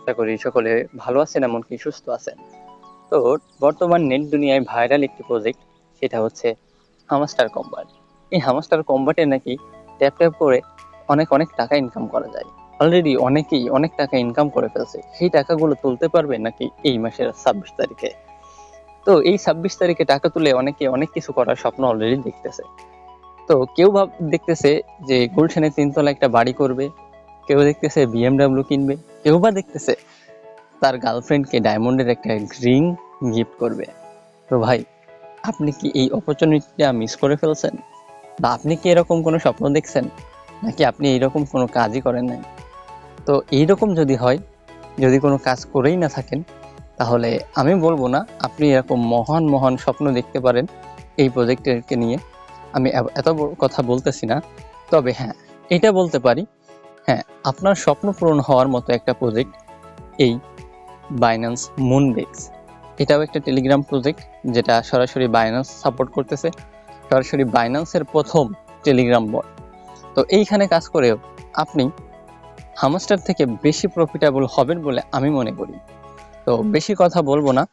আশা করি সকলে ভালো আছেন, এমনকি সুস্থ আছেন। তো বর্তমান নেট দুনিয়ায় ভাইরাল একটি প্রজেক্ট, সেটা হচ্ছে হামস্টার কম্বাট। এই হামস্টার কম্বাটে নাকি ট্যাপ ট্যাপ করে অনেক অনেক টাকা ইনকাম করা যায়। অলরেডি অনেকেই অনেক টাকা ইনকাম করে ফেলছে। সেই টাকাগুলো তুলতে পারবে নাকি এই মাসের 26 তারিখে। তো এই 26 তারিখে টাকা তুলে অনেকে অনেক কিছু করার স্বপ্ন অলরেডি দেখতেছে। তো কেউ দেখতেছে যে গুলশানে 3 তলা একটা বাড়ি করবে, কেউ দেখতেছে বিএমডাব্লিউ কিনবে, কেউ বা দেখতেছে তার গার্লফ্রেন্ডকে ডায়মন্ডের একটা রিং গিফট করবে। তো ভাই, আপনি কি এই অপরচুনিটিটা মিস করে ফেলছেন, বা আপনি কি এরকম কোনো স্বপ্ন দেখছেন, নাকি আপনি এইরকম কোনো কাজই করেন নাই? তো এইরকম যদি হয়, যদি কোনো কাজ করেই না থাকেন, তাহলে আমি বলবো না আপনি এরকম মহান মহান স্বপ্ন দেখতে পারেন এই প্রজেক্টকে নিয়ে। আমি এত কথা বলতেছি না, তবে হ্যাঁ, এটা বলতে পারি, হ্যাঁ, আপনার স্বপ্ন পূরণ হওয়ার মতো একটা প্রজেক্ট এই বাইন্যান্স মুনবেক্স। এটাও একটা টেলিগ্রাম প্রজেক্ট, যেটা সরাসরি বাইন্যান্স সাপোর্ট করতেছে, সরাসরি বাইন্যান্সের প্রথম টেলিগ্রাম বট। তো এইখানে কাজ করেও আপনি হামস্টার থেকে বেশি প্রফিটেবল হবেন বলে আমি মনে করি। তো বেশি কথা বলবো না,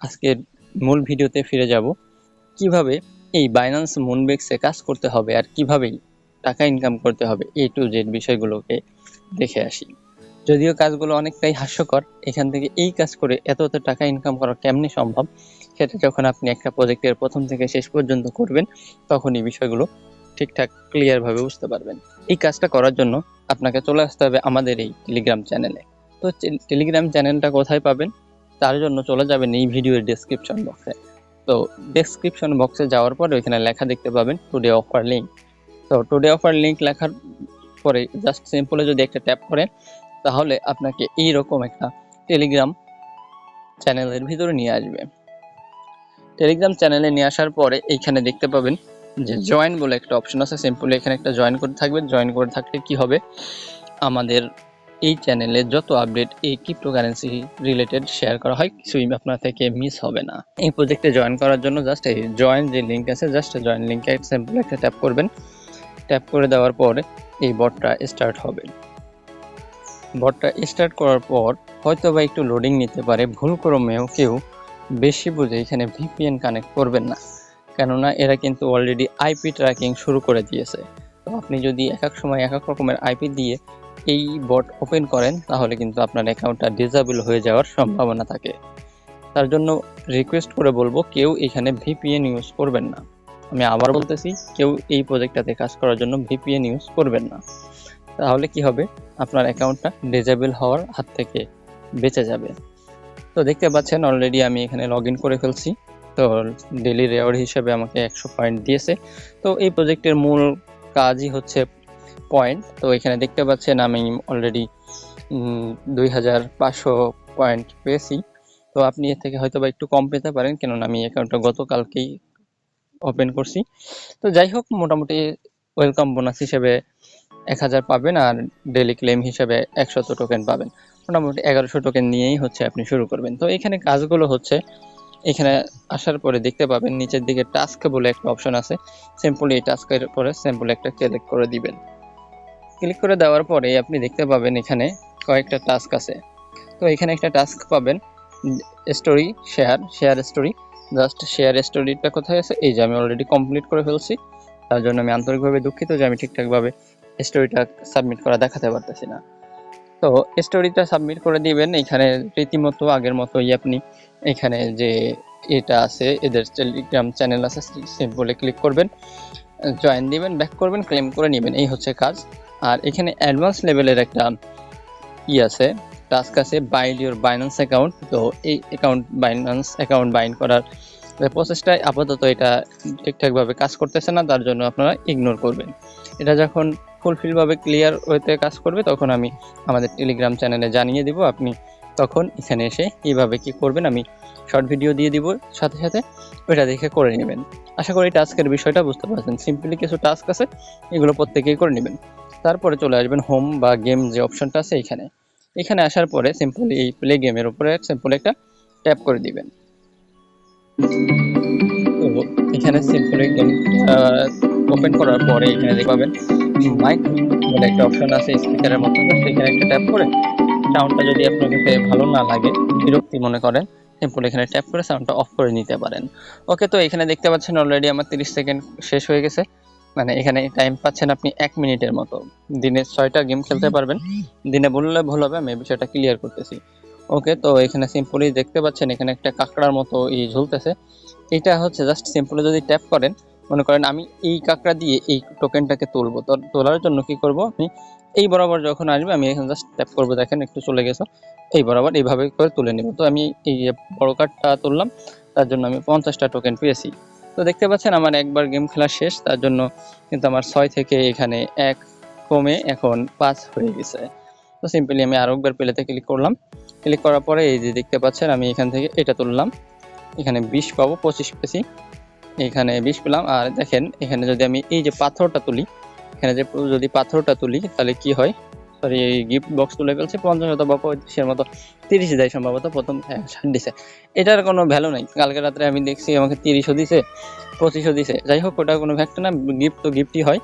আজকের মূল ভিডিওতে ফিরে যাব, কিভাবে এই বাইন্যান্স মুনবেক্সে কাজ করতে হবে আর কিভাবেই টাকা ইনকাম করতে হবে, A to Z বিষয়গুলোকে দেখে আসি। যদিও কাজগুলো অনেকটাই হাস্যকর, এখান থেকে এই কাজ করে এত এত টাকা ইনকাম করা কেমনে সম্ভব, সেটা যখন আপনি একটা প্রজেক্টের প্রথম থেকে শেষ পর্যন্ত করবেন, তখনই বিষয়গুলো ঠিকঠাক ক্লিয়ার ভাবে বুঝতে পারবেন। এই কাজটা করার জন্য আপনাকে চলে আসতে হবে আমাদের এই টেলিগ্রাম চ্যানেলে। তো টেলিগ্রাম চ্যানেলটা কোথায় পাবেন, তার জন্য চলে যাবেন এই ভিডিওর ডেসক্রিপশন বক্সে। তো ডেসক্রিপশন বক্সে যাওয়ার পরে ওইখানে লেখা দেখতে পাবেন টুডে অফার লিঙ্ক। তো টুডে অফার লিঙ্ক লেখার পরে জাস্ট সিম্পলে যদি একটা ট্যাপ করেন, তাহলে আপনাকে এইরকম একটা টেলিগ্রাম চ্যানেলের ভিতরে নিয়ে আসবে। টেলিগ্রাম চ্যানেলে নিয়ে আসার পরে এইখানে দেখতে পাবেন যে জয়েন বলে একটা অপশন আছে। সিম্পলি এখানে একটা জয়েন করে থাকবে। জয়েন করে থাকলে কি হবে, আমাদের এই চ্যানেলে যত আপডেট এই ক্রিপ্টোকারেন্সি রিলেটেড শেয়ার করা হয়, কিছুই আপনার থেকে মিস হবে না। এই প্রজেক্টে জয়েন করার জন্য জাস্ট এই জয়েন যে লিঙ্ক আছে, জাস্ট জয়েন লিঙ্কে সিম্পল একটা ট্যাপ করবেন। ট্যাপ করে দেওয়ার পরে এই বটটা স্টার্ট হবে। বটটা স্টার্ট করার পর হয়তো বা একটু লোডিং নিতে পারে, ভুল ক্রমেও কেউ বেশি বুঝে এখানে ভিপিএন কানেক্ট করবেন না, কেননা এরা কিন্তু অলরেডি আইপি ট্র্যাকিং শুরু করে দিয়েছে। তো আপনি যদি এক এক সময় এক এক রকমের আইপি দিয়ে এই বট ওপেন করেন, তাহলে কিন্তু আপনার অ্যাকাউন্টটা ডিসেবল হয়ে যাওয়ার সম্ভাবনা থাকে। তার জন্য রিকোয়েস্ট করে বলবো, কেউ এখানে ভিপিএন ইউজ করবেন না। আমি আবার বলতেছি, কেউ এই প্রজেক্টটাতে কাজ করার জন্য ভিপিএন ইউজ করবেন না। তাহলে কি হবে, আপনার অ্যাকাউন্টটা ডিসেবল হওয়ার হাত থেকে বেঁচে যাবে। তো দেখতে পাচ্ছেন অলরেডি আমি এখানে লগ ইন করে ফেলছি। তো ডেলি রেওয়ার্ড হিসেবে আমাকে 100 পয়েন্ট দিয়েছে। তো এই প্রজেক্টের মূল কাজই হচ্ছে পয়েন্ট। তো এখানে দেখতে পাচ্ছেন আমি অলরেডি 2500 পয়েন্ট পেয়েছি। তো আপনি এর থেকে হয়তো বা একটু কম পেতে পারেন, কেননা আমি অ্যাকাউন্টটা গতকালকেই ওপেন করছি। তো যাই হোক, মোটামুটি ওয়েলকাম বোনাস হিসেবে 1000 পাবেন, আর ডেলি ক্লেম হিসেবে 100 টোকেন পাবেন। মোটামুটি 1100 টোকেন নিয়েই হচ্ছে আপনি শুরু করবেন। তো এখানে কাজগুলো হচ্ছে, এখানে আসার পরে দেখতে পাবেন নিচের দিকে টাস্ক বলে একটা অপশন আছে। সিম্পলি এই টাস্কের উপরে সিম্পলি একটা ক্লিক করে দিবেন। ক্লিক করে দেওয়ার পরে আপনি দেখতে পাবেন এখানে কয়েকটা টাস্ক আছে। তো এখানে একটা টাস্ক পাবেন story share story. Just share স্টোরিটা কোথায় আছে, এই যে আমি অলরেডি কমপ্লিট করে ফেলছি। তার জন্য আমি আন্তরিকভাবে দুঃখিত যে আমি ঠিকঠাকভাবে স্টোরিটা সাবমিট করা দেখাতে পারতেছি না। তো স্টোরিটা সাবমিট করে দিবেন। এখানে রীতিমতো আগের মতোই আপনি এখানে যে এটা আছে, এদের টেলিগ্রাম চ্যানেল আছে, সিম্পলি ক্লিক করবেন, জয়েন দিবেন, ব্যাক করবেন, ক্লেম করে নেবেন। এই হচ্ছে কাজ। আর এখানে অ্যাডভান্স লেভেলের একটা আছে, টাস্ক আছে, বাইন্ড ইউর বাইন্যান্স অ্যাকাউন্ট। তো এই বাইন্যান্স অ্যাকাউন্ট বাইন্ড করার প্রসেসটা আপাতত এটা ঠিকঠাকভাবে কাজ করতেছে না, তার জন্য আপনারা ইগনোর করবেন। এটা যখন ফুলফিলভাবে ক্লিয়ার ওয়েতে কাজ করবে, তখন আমি আমাদের টেলিগ্রাম চ্যানেলে জানিয়ে দিব। আপনি তখন এখানে এসে কীভাবে কী করবেন আমি শর্ট ভিডিও দিয়ে দিব সাথে সাথে, ওইটা দেখে করে নেবেন। আশা করি টাস্কের বিষয়টা বুঝতে পারছেন। সিম্পলি কিছু টাস্ক আছে, এগুলো প্রত্যেকেই করে নেবেন। তারপরে চলে আসবেন হোম বা গেম যে অপশনটা আছে এখানে আসার পরে সিম্পলি এই প্লে গেমের উপরে সিম্পলি একটা ট্যাপ করে দিবেন। তো এখানে সিম্পলি গেম ওপেন করার পরে এখানে দেখতে পাবেন বলে একটা অপশন আছে স্পিকারের মতো, তো সেখানে একটা ট্যাপ করে সাউন্ডটা যদি আপনার কাছে ভালো না লাগে, বিরক্তি মনে করেন, সিম্পল এখানে ট্যাপ করে সাউন্ডটা অফ করে নিতে পারেন। ওকে, তো এখানে দেখতে পাচ্ছেন অলরেডি আমার 30 সেকেন্ড শেষ হয়ে গেছে। মানে এখানে টাইম পাচ্ছেন আপনি 1 মিনিটের মতো। দিনে 6টা গেম খেলতে পারবেন। দিনে বললে ভুল হবে, আমি এই বিষয়টা ক্লিয়ার করতেছি। ওকে, তো এখানে সিম্পলি দেখতে পাচ্ছেন এখানে একটা কাঁকড়ার মতো ঝুলতেছে। এটা হচ্ছে জাস্ট সিম্পলি যদি ট্যাপ করেন, মনে করেন আমি এই কাঁকড়া দিয়ে এই টোকেনটাকে তুলবো, তো তোলার জন্য কি করব, আমি এই বরাবর যখন আসবে আমি এখানে জাস্ট ট্যাপ করবো, দেখেন একটু চলে গেছে, এই বরাবর এইভাবে করে তুলে নেব। তো আমি এই বড় কার্ডটা তুললাম, তার জন্য আমি 50টা টোকেন পেয়েছি। তো দেখতে পাচ্ছেন আমার একবার গেম খেলা শেষ, তার জন্য কিন্তু আমার 6 থেকে এখানে 1 কমে এখন 5 হয়ে গেছে। তো সিম্পলি আমি আরো একবার প্লেতে ক্লিক করলাম। ক্লিক করার পরে এই যে দেখতে পাচ্ছেন আমি এখান থেকে এটা তুললাম, এখানে 20 পাবো, 25 পেয়েছি, এখানে 20 পেলাম। আর দেখেন এখানে যদি আমি এই যে পাথরটা তুলি, এখানে যে যদি পাথরটা তুলি তাহলে কি হয়, সরি এই গিফট বক্স তুলে ফেলছে, 50 অথবা 35-এর মতো, 30 দেয় সম্ভবত, প্রথম 60 দিছে। এটার কোনো ভ্যালু নাই, কালকে রাত্রে আমি দেখছি আমাকে 30ও দিছে, 25ও দিছে, যাই হোক ওটা কোনো ফ্যাক্টর না, গিফট তো গিফটই হয়।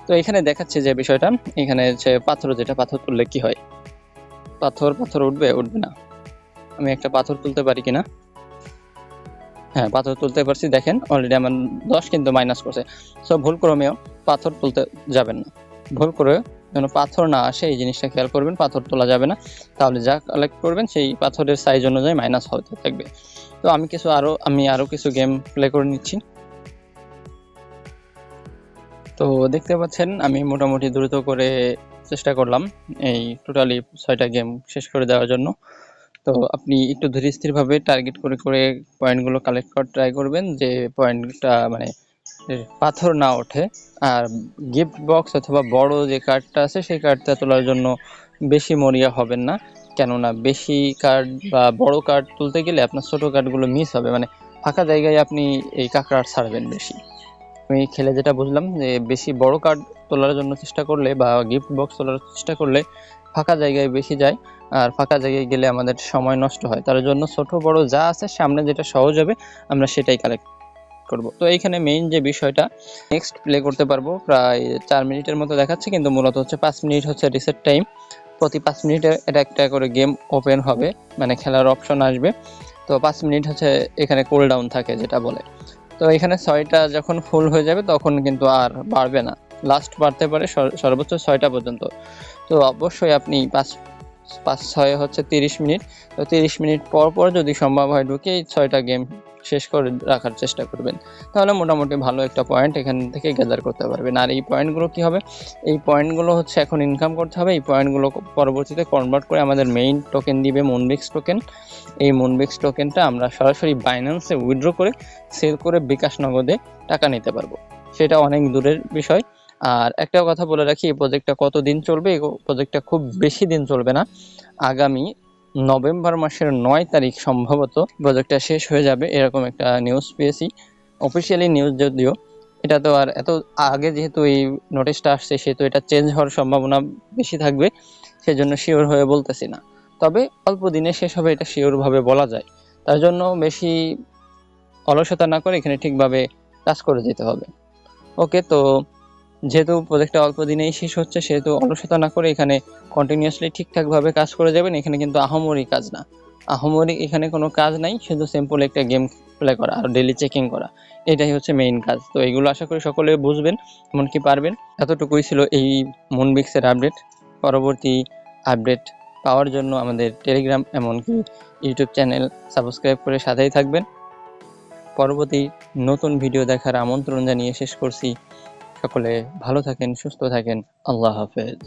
তো এখানে দেখাচ্ছে যে বিষয়টা, এখানে হচ্ছে পাথর, যেটা পাথর তুললে কি হয়, পাথর উঠবে না, আমি একটা পাথর তুলতে পারি কিনা, হ্যাঁ পাথর তুলতে পারছি, দেখেন অলরেডি আমার 10 কিন্তু মাইনাস করছে। সো ভুল ক্রমেও পাথর তুলতে যাবেন না, ভুল করে যেন পাথর না আসে এই জিনিসটা খেয়াল করবেন, পাথর তোলা যাবে না, তাহলে যা কালেক্ট করবেন সেই পাথরের সাইজ অনুযায়ী মাইনাস হতে থাকবে। তো আমি আরো কিছু গেম প্লে করে নিচ্ছি। তো দেখতে পাচ্ছেন আমি মোটামুটি দ্রুত করে চেষ্টা করলাম এই টোটালি 6টা গেম শেষ করে দেওয়ার জন্য। তো আপনি একটু ধীরে স্থিরভাবে টার্গেট করে করে পয়েন্টগুলো কালেক্ট করার ট্রাই করবেন, যে পয়েন্টটা মানে পাথর না ওঠে। আর গিফট বক্স অথবা বড় যে কার্ডটা আছে সেই কার্ডটা তোলার জন্য বেশি মরিয়া হবেন না, কেননা বেশি কার্ড বা বড় কার্ড তুলতে গেলে আপনার ছোট কার্ডগুলো মিস হবে, মানে ফাঁকা জায়গায় আপনি এই কাঁকড়া ছাড়বেন বেশি। আমি খেলে যেটা বুঝলাম যে বেশি বড় কার্ড তোলার জন্য চেষ্টা করলে বা গিফট বক্স তোলার চেষ্টা করলে ফাঁকা জায়গায় বেশি যায়, আর ফাঁকা জায়গায় গেলে আমাদের সময় নষ্ট হয়। তার জন্য ছোট বড় যা আছে সামনে যেটা সহজ হবে আমরা সেটাই কালেক্ট করব। তো এইখানে মেইন যে বিষয়টা, নেক্সট প্লে করতে পারবো প্রায় 4 মিনিটের মতো দেখাচ্ছে, কিন্তু মূলত হচ্ছে 5 মিনিট হচ্ছে রিসেট টাইম। প্রতি 5 মিনিটে এটা একটা করে গেম ওপেন হবে, মানে খেলার অপশন আসবে। তো 5 মিনিট হচ্ছে এখানে কুল ডাউন থাকে যেটা বলে। তো এখানে 6টা যখন ফুল হয়ে যাবে তখন কিন্তু আর বাড়বে না, লাস্ট বাড়তে পারে সর্বোচ্চ 6টা পর্যন্ত। তো অবশ্যই আপনি 5 6 হচ্ছে 30 মিনিট, তো 30 মিনিট পর পর যদি সম্ভব হয় ঢুকে এই 6টা গেম শেষ করে রাখার চেষ্টা করবেন, তাহলে মোটামুটি ভালো একটা পয়েন্ট এখান থেকে গ্যাদার করতে পারবেন। আর এই পয়েন্টগুলো কি হবে, এই পয়েন্টগুলো হচ্ছে এখন ইনকাম করতে হবে, এই পয়েন্টগুলো পরবর্তীতে কনভার্ট করে আমাদের মেইন টোকেন দিবে মুনবিক্স টোকেন। এই মুনবিক্স টোকেনটা আমরা সরাসরি বাইন্যান্সে উইথড্র করে সেল করে বিকাশ নগদে টাকা নিতে পারবো, সেটা অনেক দূরের বিষয়। আর একটা কথা বলে রাখি, এই প্রজেক্টটা কতদিন চলবে, এই প্রজেক্টটা খুব বেশি দিন চলবে না, আগামী নভেম্বর মাসের 9 তারিখ সম্ভবত প্রজেক্টটা শেষ হয়ে যাবে, এরকম একটা নিউজ পেয়েছি, অফিসিয়ালি নিউজ যদিও। এটা তো আর এত আগে যেহেতু এই নোটিশটা আসছে সেহেতু এটা চেঞ্জ হওয়ার সম্ভাবনা বেশি থাকবে, সেজন্য শিওর হয়ে বলতেছি না, তবে অল্প দিনে শেষ হবে এটা শিওর ভাবে বলা যায়। তার জন্য বেশি অলসতা না করে এখানে ঠিকভাবে কাজ করে যেতে হবে। ওকে, তো যেহেতু প্রজেক্টটা অল্প দিনেই শেষ হচ্ছে সেহেতু অলসতা না করে এখানে কন্টিনিউয়াসলি ঠিকঠাকভাবে কাজ করে যাবেন। এখানে কিন্তু আহামরি কাজ না, আহামরি এখানে কোনো কাজ নাই, শুধু সিম্পল একটা গেম প্লে করা আর ডেইলি চেকিং করা, এটাই হচ্ছে মেইন কাজ। তো এইগুলো আশা করি সকলে বুঝবেন, এমনকি পারবেন। এতটুকুই ছিল এই মুনবিক্সের আপডেট। পরবর্তী আপডেট পাওয়ার জন্য আমাদের টেলিগ্রাম এমনকি ইউটিউব চ্যানেল সাবস্ক্রাইব করে সাথেই থাকবেন। পরবর্তী নতুন ভিডিও দেখার আমন্ত্রণ জানিয়ে শেষ করছি। সকলে ভালো থাকেন, সুস্থ থাকেন, আল্লাহ হাফেজ।